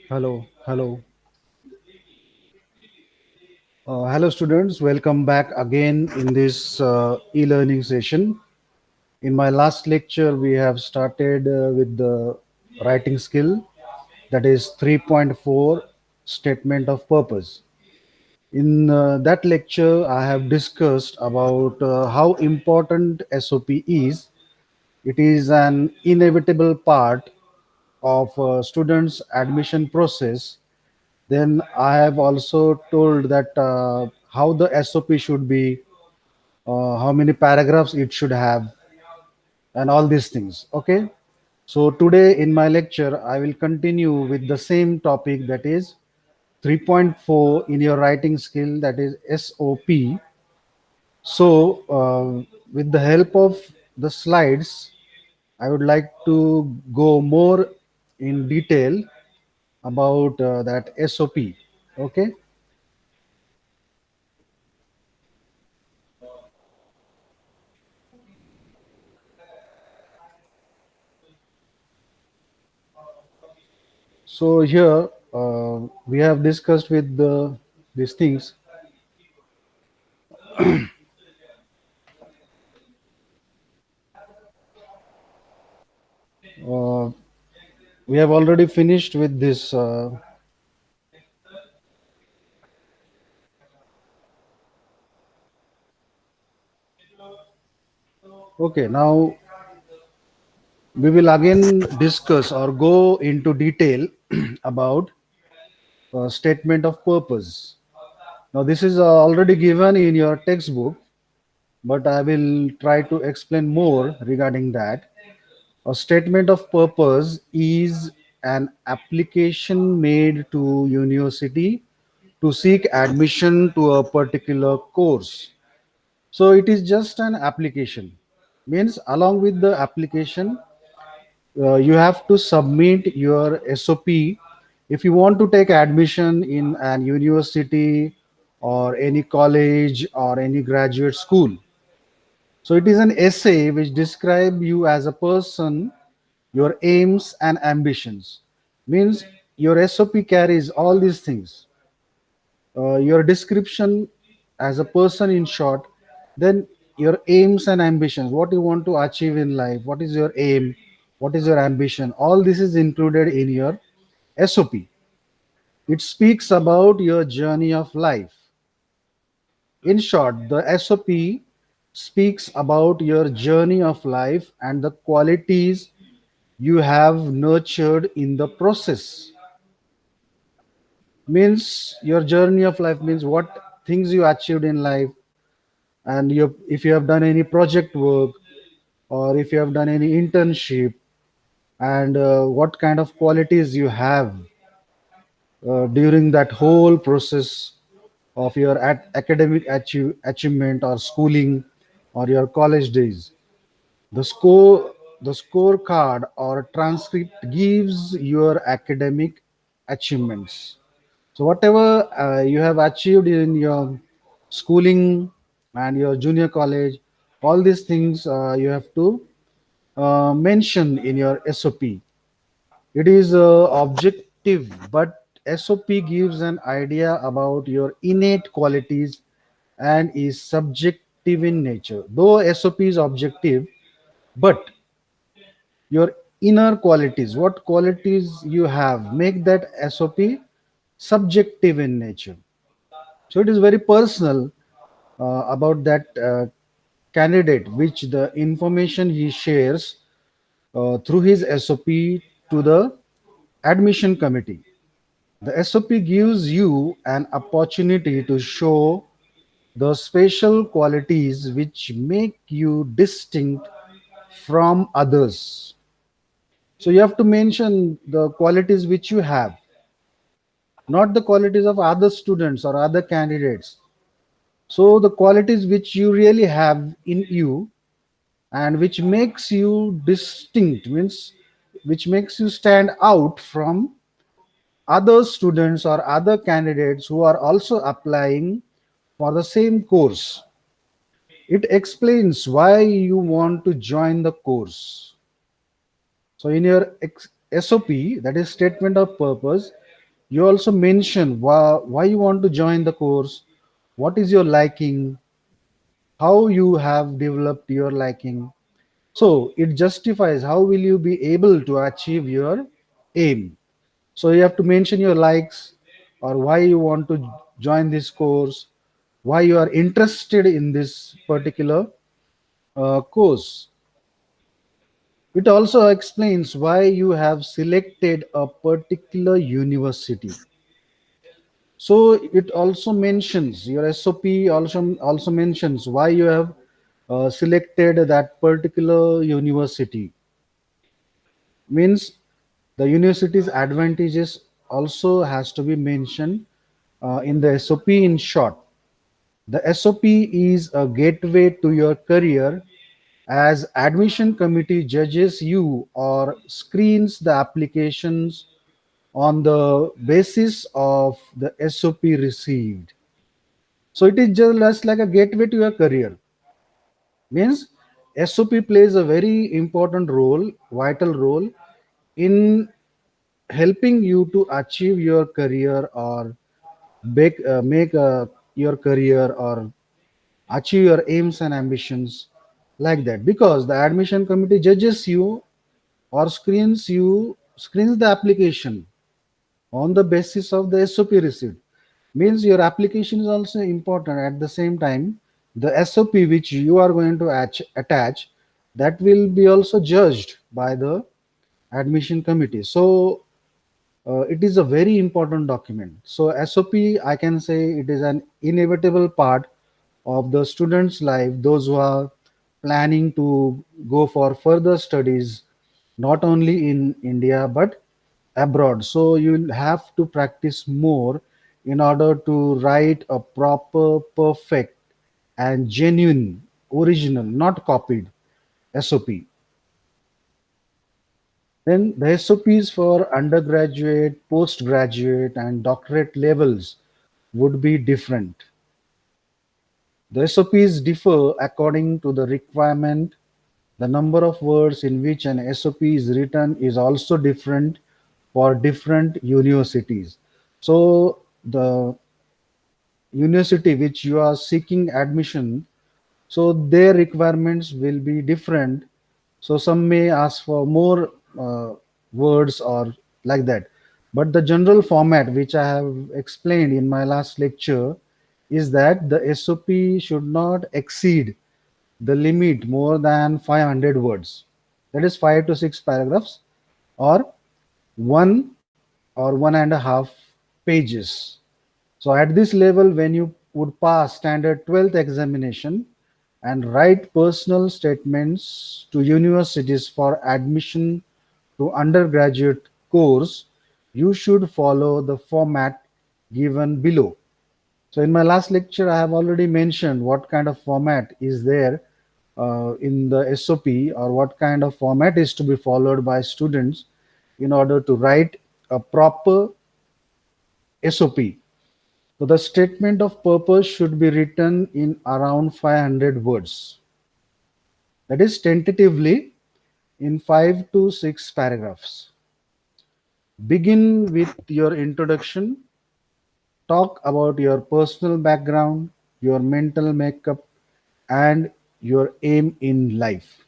Hello, hello. Hello, students. Welcome back again in this e-learning session. In my last lecture, we have started with the writing skill, that is 3.4 statement of purpose. In that lecture, I have discussed about how important SOP is. It is an inevitable part of students' admission process. Then I have also told that how the SOP should be, how many paragraphs it should have, and all these things. Okay. So today in my lecture, I will continue with the same topic, that is 3.4 in your writing skill, that is SOP. So with the help of the slides, I would like to go more in detail about that SOP. Okay. So here we have discussed with these things. Uh, we have already finished with this. Okay, now we will again discuss or go into detail about statement of purpose. Now this is already given in your textbook, but I will try to explain more regarding that. A statement of purpose is an application made to university to seek admission to a particular course. So it is just an application. Means along with the application, you have to submit your SOP if you want to take admission in an university or any college or any graduate school. So it is an essay which describe you as a person, your aims and ambitions. Means your SOP carries all these things. Your description as a person in short, then your aims and ambitions, what you want to achieve in life, what is your aim, what is your ambition, all this is included in your SOP. It speaks about your journey of life. In short, the SOP speaks about your journey of life and the qualities you have nurtured in the process. Means your journey of life means what things you achieved in life, and if you have done any project work, or if you have done any internship, and what kind of qualities you have during that whole process of your academic achievement or schooling or your college days. The scorecard or transcript gives your academic achievements. So whatever you have achieved in your schooling and your junior college, all these things you have to mention in your SOP. It is objective, but SOP gives an idea about your innate qualities and is subjective in nature. Though SOP is objective, but your inner qualities, what qualities you have, make that SOP subjective in nature. So it is very personal about that candidate, which the information he shares through his SOP to the admission committee. The SOP gives you an opportunity to show the special qualities which make you distinct from others. So you have to mention the qualities which you have, not the qualities of other students or other candidates. So the qualities which you really have in you and which makes you distinct, means which makes you stand out from other students or other candidates who are also applying for the same course. It explains why you want to join the course. So in your SOP, that is statement of purpose, you also mention why you want to join the course, what is your liking, how you have developed your liking. So it justifies how will you be able to achieve your aim. So you have to mention your likes or why you want to join this course, why you are interested in this particular course. It also explains why you have selected a particular university. So it also mentions your SOP also mentions why you have selected that particular university. Means the university's advantages also has to be mentioned in the SOP in short. The SOP is a gateway to your career as admission committee judges you or screens the applications on the basis of the SOP received. So it is just like a gateway to your career. Means SOP plays a very important role, vital role in helping you to achieve your career or make your career or achieve your aims and ambitions like that, because the admission committee judges you or screens the application on the basis of the SOP received. Means your application is also important. At the same time, the SOP which you are going to attach, that will be also judged by the admission committee. So it is a very important document. So SOP, I can say it is an inevitable part of the student's life, those who are planning to go for further studies, not only in India but abroad. So you'll have to practice more in order to write a proper, perfect, and genuine, original, not copied SOP. Then the SOPs for undergraduate, postgraduate, and doctorate levels would be different. The SOPs differ according to the requirement. The number of words in which an SOP is written is also different for different universities. So the university which you are seeking admission, so their requirements will be different. So some may ask for more words or like that, but the general format which I have explained in my last lecture is that the SOP should not exceed the limit more than 500 words, that is 5 to 6 paragraphs, or one or 1.5 pages. So at this level, when you would pass standard 12th examination and write personal statements to universities for admission to undergraduate course, you should follow the format given below. So in my last lecture, I have already mentioned what kind of format is there in the SOP, or what kind of format is to be followed by students in order to write a proper SOP. So the statement of purpose should be written in around 500 words. That is tentatively in 5 to 6 paragraphs. Begin with your introduction. Talk about your personal background, your mental makeup, and your aim in life.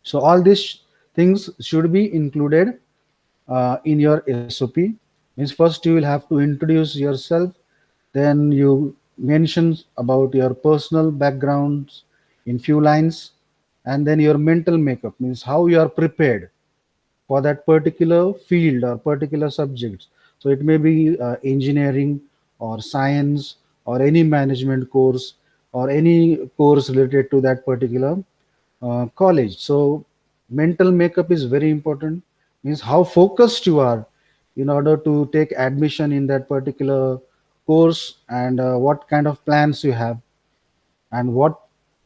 So all these things should be included in your SOP. Means first you will have to introduce yourself, then you mention about your personal backgrounds in few lines, and then your mental makeup, means how you are prepared for that particular field or particular subjects. So it may be engineering or science or any management course or any course related to that particular college. So mental makeup is very important. Means how focused you are in order to take admission in that particular course, and what kind of plans you have, and what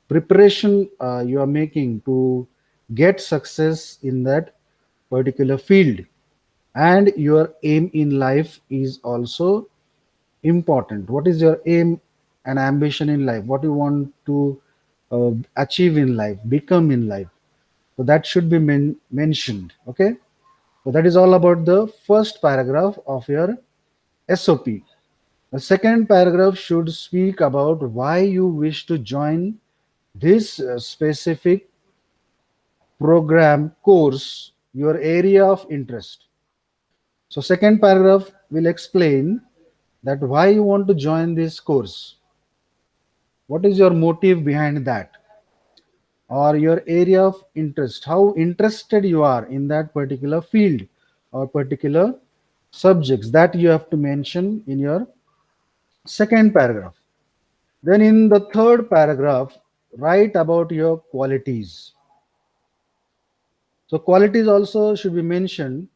preparation you are making to get success in that particular field. And your aim in life is also important. What is your aim and ambition in life? What you want to achieve in life, become in life? So that should be mentioned. Okay. So that is all about the first paragraph of your SOP. The second paragraph should speak about why you wish to join this specific program, course, your area of interest. So second paragraph will explain that why you want to join this course. What is your motive behind that? Or your area of interest, how interested you are in that particular field or particular subjects, that you have to mention in your second paragraph. Then in the third paragraph, write about your qualities. So qualities also should be mentioned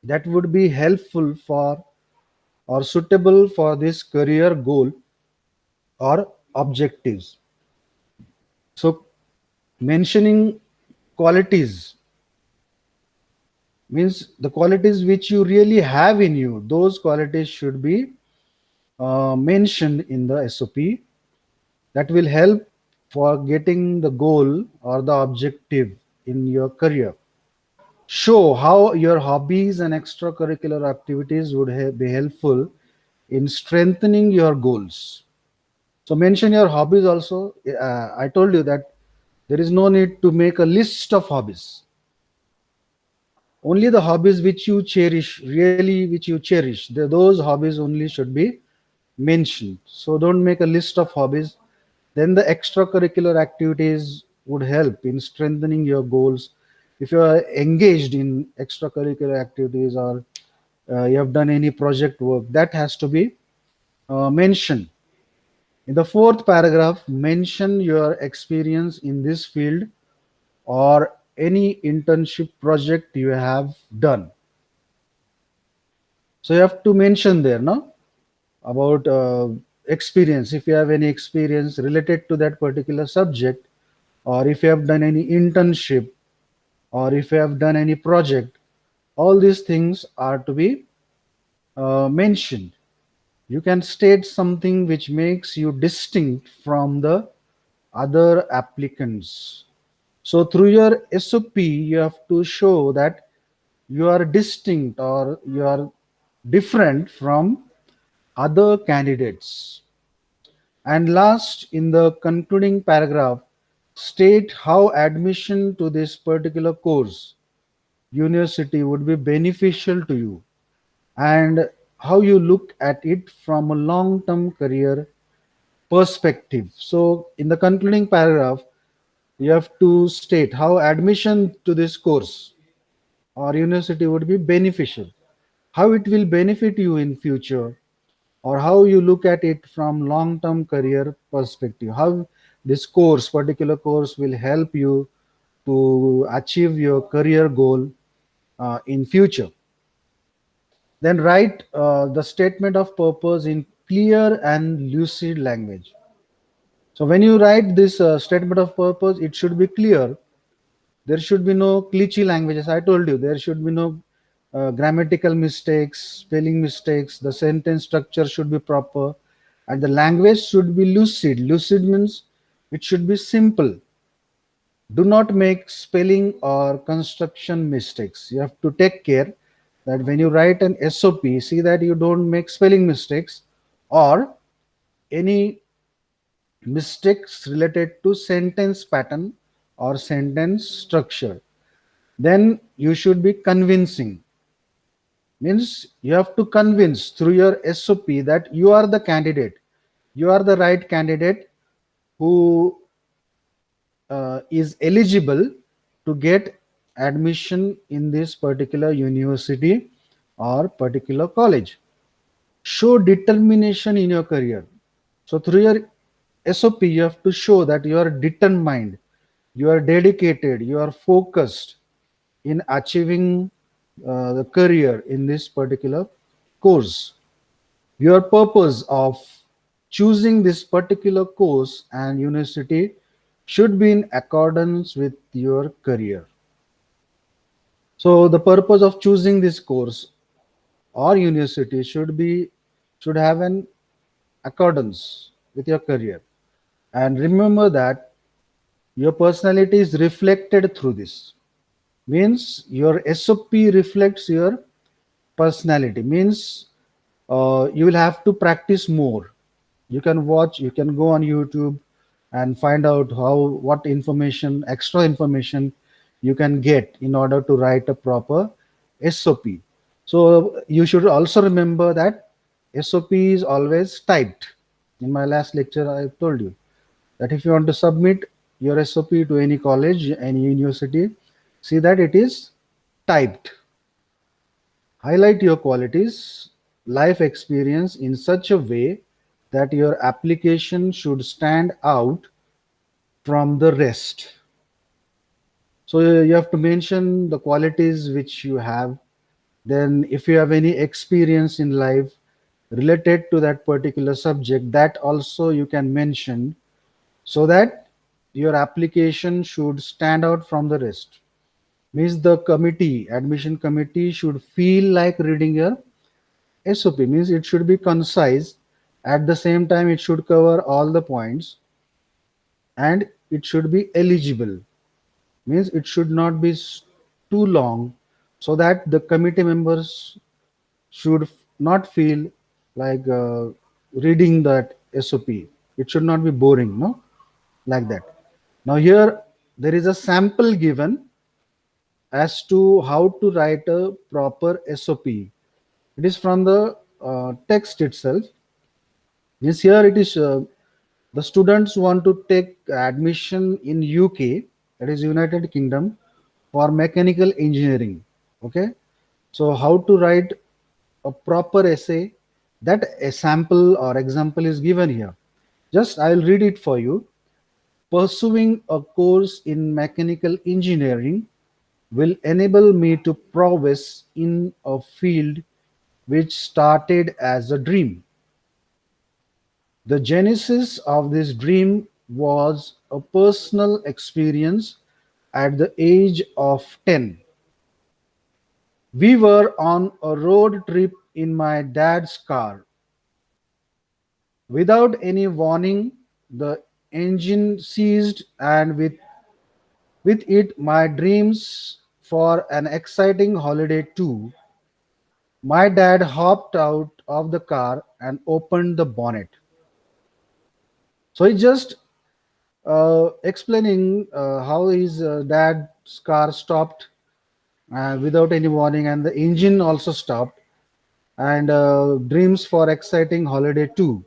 that would be helpful for or suitable for this career goal or objectives. So mentioning qualities means the qualities which you really have in you, those qualities should be mentioned in the SOP. That will help for getting the goal or the objective in your career. Show how your hobbies and extracurricular activities would be helpful in strengthening your goals. So mention your hobbies also. I told you that there is no need to make a list of hobbies. Only the hobbies which you cherish, really which you cherish, those hobbies only should be mentioned. So don't make a list of hobbies. Then the extracurricular activities would help in strengthening your goals. If you are engaged in extracurricular activities or you have done any project work, that has to be mentioned. In the fourth paragraph, mention your experience in this field or any internship project you have done. So you have to mention there, no, about experience. If you have any experience related to that particular subject, or if you have done any internship, or if you have done any project, all these things are to be mentioned. You can state something which makes you distinct from the other applicants. So through your SOP, you have to show that you are distinct or you are different from other candidates. And last, in the concluding paragraph, state how admission to this particular course, university, would be beneficial to you and how you look at it from a long term career perspective. So, in the concluding paragraph, you have to state how admission to this course or university would be beneficial, how it will benefit you in future, or how you look at it from long term career perspective, how this course, particular course, will help you to achieve your career goal in future. Then write the statement of purpose in clear and lucid language. So when you write this statement of purpose, it should be clear. There should be no glitchy languages. I told you there should be no grammatical mistakes, spelling mistakes. The sentence structure should be proper, and the language should be lucid. Lucid means it should be simple. Do not make spelling or construction mistakes. You have to take care that when you write an SOP, see that you don't make spelling mistakes or any mistakes related to sentence pattern or sentence structure. Then you should be convincing. Means you have to convince through your SOP that you are the candidate. You are the right candidate who is eligible to get admission in this particular university or particular college. Show determination in your career. So through your SOP, you have to show that you are determined, you are dedicated, you are focused in achieving the career in this particular course. Your purpose of choosing this particular course and university should be in accordance with your career. So the purpose of choosing this course or university should have an accordance with your career. And remember that your personality is reflected through this. means your SOP reflects your personality, means you will have to practice more. You can watch, you can go on YouTube and find out how, what information, extra information you can get in order to write a proper SOP. So you should also remember that SOP is always typed. In my last lecture I told you that if you want to submit your SOP to any college, any university, see that it is typed. Highlight your qualities, life experience in such a way that your application should stand out from the rest. So you have to mention the qualities which you have. Then, if you have any experience in life related to that particular subject, that also you can mention so that your application should stand out from the rest. Means the committee, admission committee should feel like reading your SOP, means it should be concise. At the same time, it should cover all the points and it should be eligible. Means it should not be too long so that the committee members should not feel like reading that SOP. It should not be boring, no? Like that. Now, here there is a sample given as to how to write a proper SOP. It is from the text itself. Yes, here it is. The students want to take admission in UK, that is United Kingdom, for mechanical engineering. Okay, so how to write a proper essay? That a sample or example is given here. Just I'll read it for you. Pursuing a course in mechanical engineering will enable me to progress in a field which started as a dream. The genesis of this dream was a personal experience at the age of 10. We were on a road trip in my dad's car. Without any warning, the engine ceased, and with it, my dreams for an exciting holiday too. My dad hopped out of the car and opened the bonnet. So he just explaining how his dad's car stopped without any warning, and the engine also stopped, and dreams for exciting holiday too.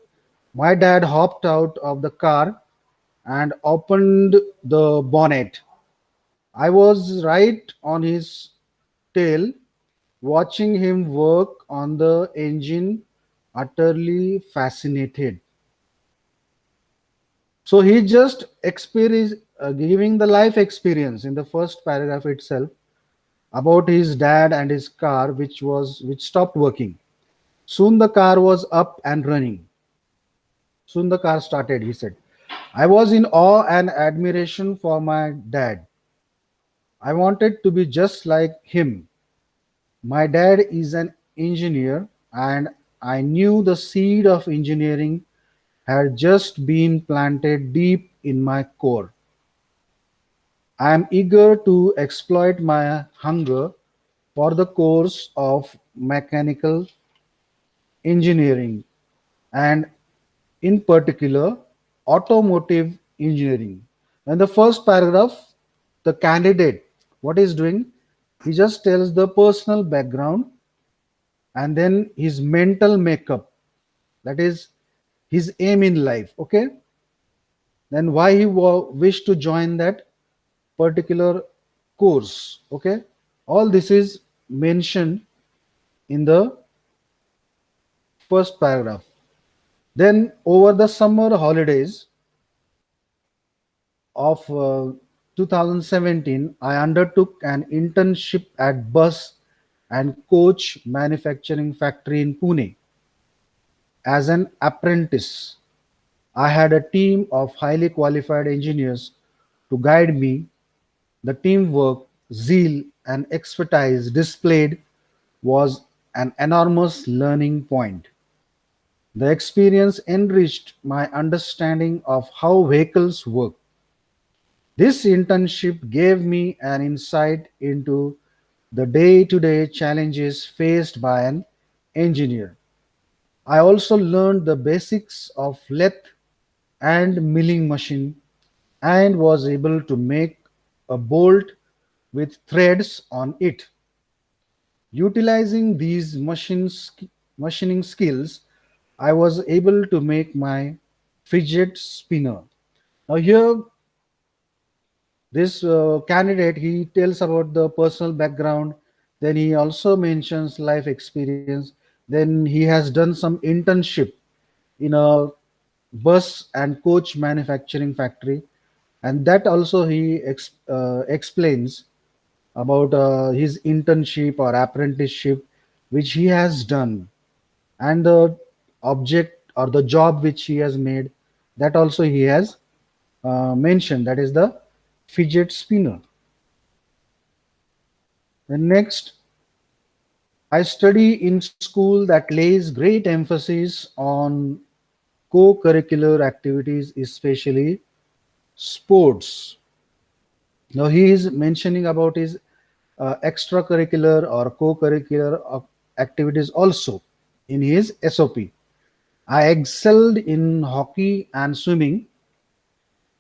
My dad hopped out of the car and opened the bonnet. I was right on his tail, watching him work on the engine, utterly fascinated. So he just experience giving the life experience in the first paragraph itself about his dad and his car, which stopped working. Soon the car was up and running. Soon the car started, he said. I was in awe and admiration for my dad. I wanted to be just like him. My dad is an engineer, and I knew the seed of engineering had just been planted deep in my core. I am eager to exploit my hunger for the course of mechanical engineering, and in particular automotive engineering. In the first paragraph, the candidate, what he's doing, he just tells the personal background and then his mental makeup, that is his aim in life. Okay, then why he wished to join that particular course. Okay, all this is mentioned in the first paragraph. Then over the summer holidays of 2017, I undertook an internship at bus and coach manufacturing factory in Pune as an apprentice. I had a team of highly qualified engineers to guide me. The teamwork, zeal, and expertise displayed was an enormous learning point. The experience enriched my understanding of how vehicles work. This internship gave me an insight into the day to day challenges faced by an engineer. I also learned the basics of lathe and milling machine and was able to make a bolt with threads on it. Utilizing these machining skills, I was able to make my fidget spinner. Now here, this candidate, he tells about the personal background, then he also mentions life experience, then he has done some internship in a bus and coach manufacturing factory, and that also he explains about his internship or apprenticeship which he has done, and the object or the job which he has made, that also he has mentioned, that is the fidget spinner. The next, I study in school that lays great emphasis on co-curricular activities, especially sports. Now he is mentioning about his extracurricular or co-curricular activities also in his SOP. I excelled in hockey and swimming.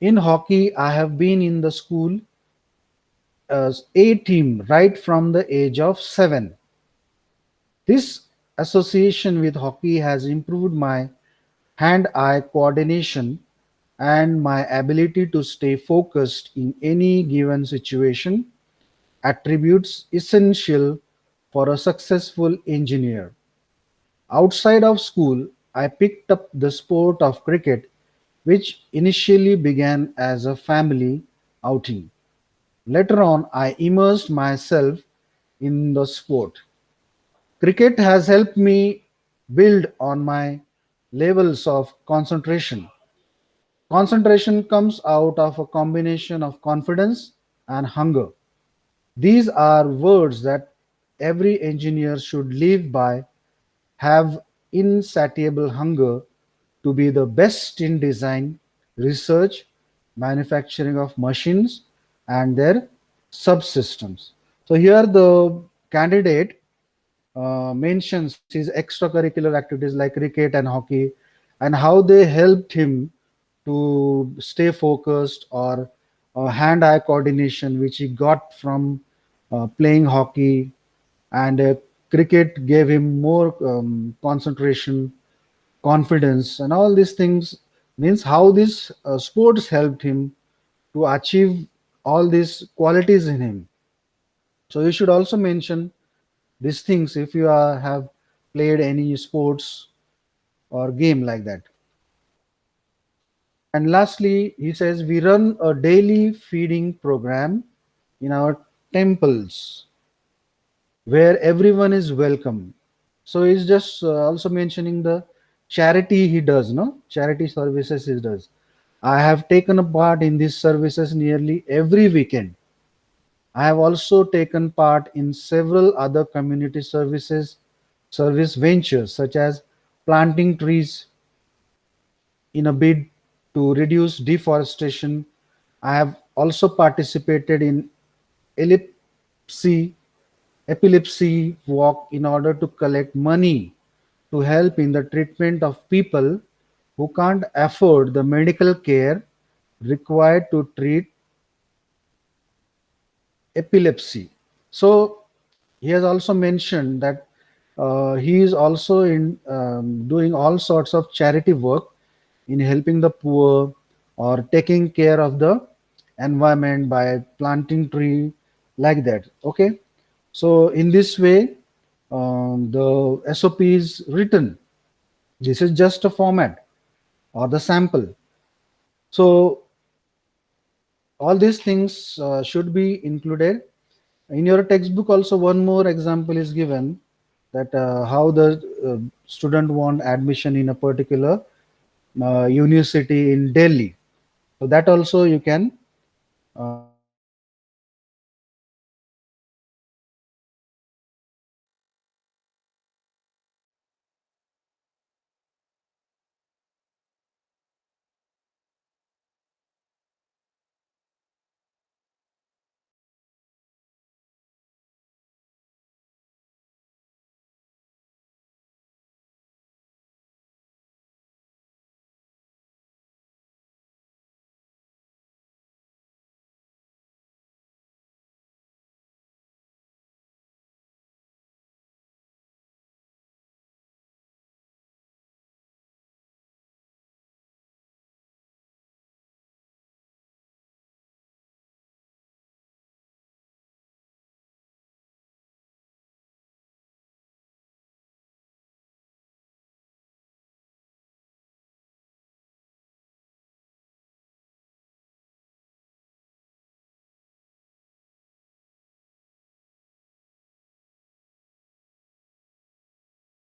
In hockey, I have been in the school as A team right from the age of 7. This association with hockey has improved my hand eye coordination and my ability to stay focused in any given situation, attributes essential for a successful engineer. Outside of school, I picked up the sport of cricket, which initially began as a family outing. Later on, I immersed myself in the sport. Cricket has helped me build on my levels of concentration. Concentration comes out of a combination of confidence and hunger. These are words that every engineer should live by: have insatiable hunger to be the best in design, research, manufacturing of machines and their subsystems. So here the candidate mentions his extracurricular activities like cricket and hockey, and how they helped him to stay focused, or hand-eye coordination which he got from playing hockey, and cricket gave him more concentration, confidence, and all these things, means how this sports helped him to achieve all these qualities in him. So you should also mention these things if you have played any sports or game like that. And lastly, he says we run a daily feeding program in our temples where everyone is welcome. So he's just also mentioning the charity he does, no? Charity services he does. I have taken a part in these services nearly every weekend. I have also taken part in several other community service ventures such as planting trees in a bid to reduce deforestation. I have also participated in epilepsy epilepsy walk in order to collect money to help in the treatment of people who can't afford the medical care required to treat epilepsy. So he has also mentioned that he is also in doing all sorts of charity work in helping the poor or taking care of the environment by planting tree, like that. Okay, so in this way, the SOP is written. This is just a format or the sample. So all these things should be included in your textbook. Also, one more example is given, that how the student want admission in a particular university in Delhi. So that also you can